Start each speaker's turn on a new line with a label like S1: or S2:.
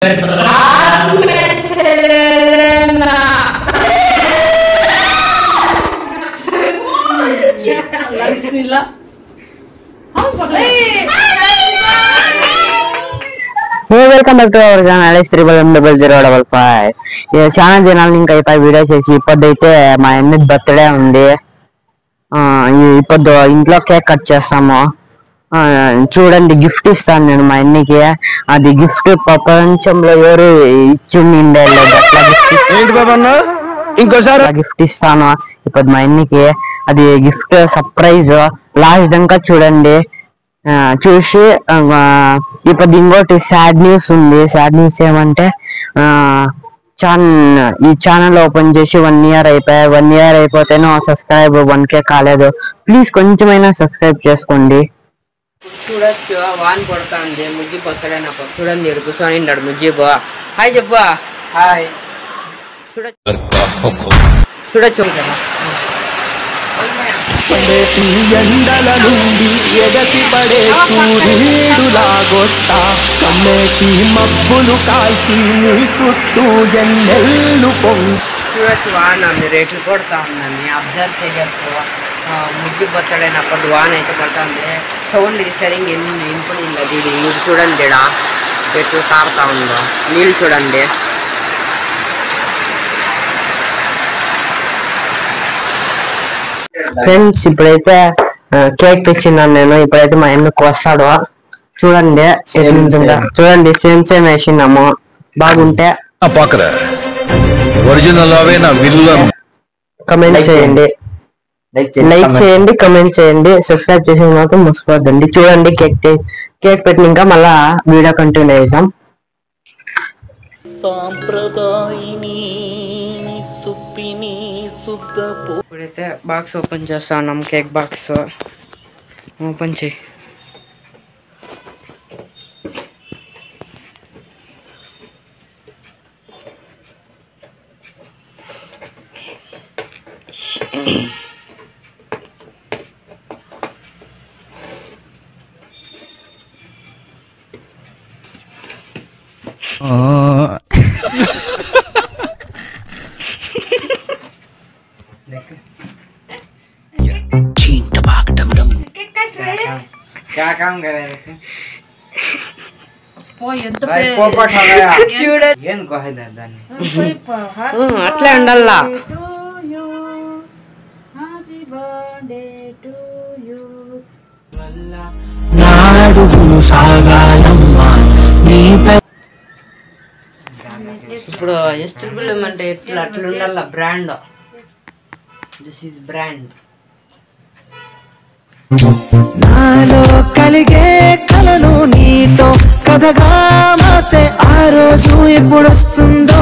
S1: Welcome back to our channel Alex300055. చాలా దినాలు ఇంకా వీడియో చేసి ఇప్పుడైతే మా అన్న బర్త్డే ఉంది. ఇప్పుడు ఇంట్లో కేక్ కట్ చేస్తాము. చూడండి, గిఫ్ట్ ఇస్తాను నేను మా అన్నకి. అది గిఫ్ట్ ప్రపంచంలో ఎవరు ఇచ్చిండే ఇంకోసారి గిఫ్ట్ ఇస్తాను ఇప్పుడు మా అన్నకి. అది గిఫ్ట్ సర్ప్రైజ్. లాస్ట్ దాకా చూడండి. చూసి ఇప్పుడు ఇంకోటి సాడ్ న్యూస్ ఉంది. సాడ్ న్యూస్ ఏమంటే ఈ ఛానల్ ఓపెన్ చేసి 1 year అయిపోయాయి. 1 year అయిపోతేనే సబ్స్క్రైబ్ 1K కాలేదు. ప్లీజ్ కొంచెమైనా సబ్స్క్రైబ్ చేసుకోండి.
S2: చూడొచ్చు, వాన్ కొడుతుంది. ముజ్జిబ్ వస్తాడే నాకు. చూడండి, ఇక్కడ కూర్చొని ఉన్నాడు ముజ్జిబ్. హాయ్ చెప్పు. హాయ్. చూడొచ్చు కదా
S3: ఎండల నుండి ఎగసి పడే సూర్యుడులాగొస్తా, కమ్మేటి మబ్బులు కాల్చి నీ చుట్టూ ఎన్నెల్లు పొంగి.
S2: చూడొచ్చు, వాన్ మీరు రేట్లు కొడతా ఉందని అబ్జర్వ్ చేయొచ్చు. ముగ్గురు బొత్తడైనప్పుడు వాన్ అయితే పడుతుంది. సౌండ్ సరిగ్గా ఇంపుని ఇది మీరు చూడండి, ఎట్లు తారుతా ఉందో నీళ్ళు చూడండి.
S1: ఫ్రెండ్స్, ఇప్పుడైతే కేక్ తెచ్చిన్నాను నేను. ఇప్పుడైతే మా ఎందుకు వస్తాడు చూడండి. చూడండి, సేమ్ వేసినాము. బాగుంటే కమెంట్ చేయండి, లైక్ చేయండి, కమెంట్ చేయండి, సబ్స్క్రైబ్ చేసిన మాత్రం మర్చిపోద్దండి. చూడండి, కేక్ పెట్టినాక మళ్ళా వీడియో కంటిన్యూ చేద్దాం.
S2: ఇప్పుడైతే బాక్స్ ఓపెన్ చేస్తాను. కేక్ బాక్స్ ఓపెన్ చేయి.
S4: क्या काम करे
S2: అట్లే ఉండాలా. ఇప్పుడు ఎస్ట్రిబుల్ అంటే ఎట్లా అట్లా ఉండాల. Brand, this is brand.
S3: నాలో కలిగే కలను నీతో కథగా మార్చే ఆ రోజు ఎప్పుడొస్తుందో.